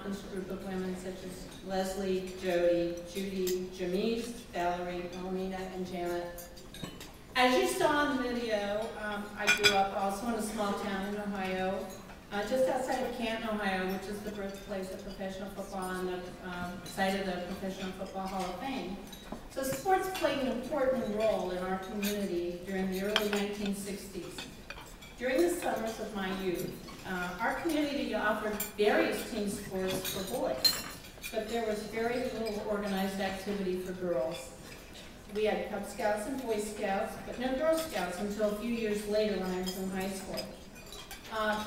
accomplished group of women such as Leslie, Jody, Judy, Janice, Valerie, Melina, and Janet. As you saw in the video, I grew up also in a small town in Ohio, just outside of Canton, Ohio, which is the birthplace of professional football and the site of the Professional Football Hall of Fame. So sports played an important role in our community during the early 1960s. During the summers of my youth, our community offered various team sports for boys, but there was very little organized activity for girls. We had Cub Scouts and Boy Scouts, but no Girl Scouts until a few years later when I was in high school.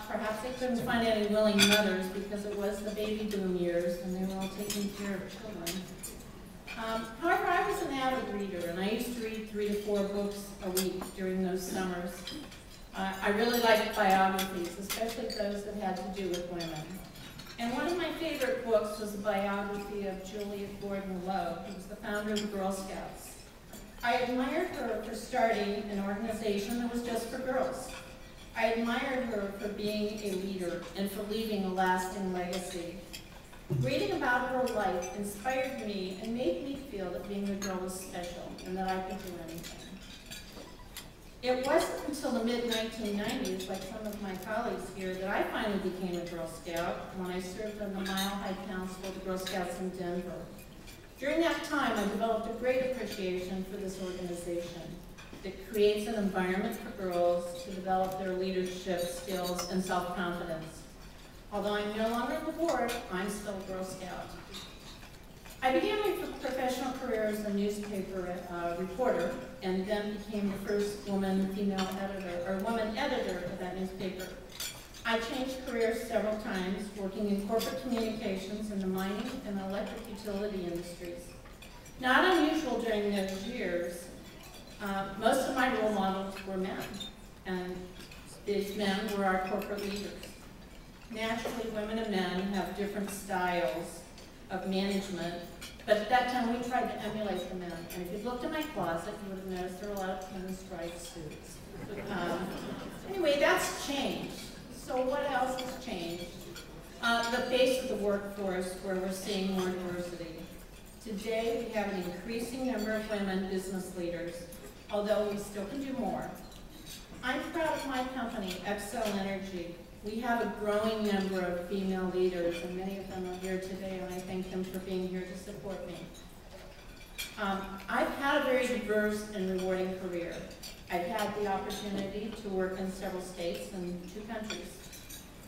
Perhaps they couldn't find any willing mothers because it was the baby boom years and they were all taking care of children. However, I was an avid reader and I used to read 3 to 4 books a week during those summers. I really liked biographies, especially those that had to do with women. And one of my favorite books was a biography of Juliet Gordon Lowe, who was the founder of the Girl Scouts. I admired her for starting an organization that was just for girls. I admired her for being a leader and for leaving a lasting legacy. Reading about her life inspired me and made me feel that being a girl was special and that I could do anything. It wasn't until the mid-1990s, like some of my colleagues here, that I finally became a Girl Scout when I served on the Mile High Council of the Girl Scouts in Denver. During that time, I developed a great appreciation for this organization that creates an environment for girls to develop their leadership skills and self-confidence. Although I'm no longer on the board, I'm still a Girl Scout. I began my professional career as a newspaper reporter, and then became the first woman editor of that newspaper. I changed careers several times, working in corporate communications in the mining and electric utility industries. Not unusual during those years, most of my role models were men, and these men were our corporate leaders. Naturally, women and men have different styles of management, but at that time we tried to emulate the men. And if you looked in my closet, you would have noticed there were a lot of pinstripe suits. Anyway, that's changed. So what else has changed? The face of the workforce, where we're seeing more diversity. Today, we have an increasing number of women business leaders, although we still can do more. I'm proud of my company, Excel Energy. We have a growing number of female leaders, and many of them are here today, and I thank them for being here to support me. I've had a very diverse and rewarding career. I've had the opportunity to work in several states and 2 countries.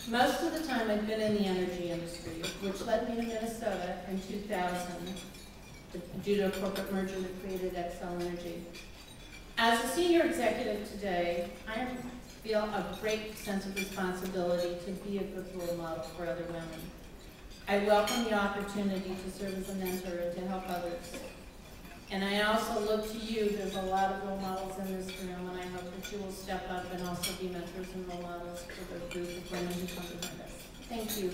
Most of the time I've been in the energy industry, which led me to Minnesota in 2000 due to a corporate merger that created Excel Energy. As a senior executive today, I feel a great sense of responsibility to be a good role model for other women. I welcome the opportunity to serve as a mentor and to help others. And I also look to you. There's a lot of role models in this room, and I hope that you will step up and also be mentors and role models for the group of women who come behind us. Thank you.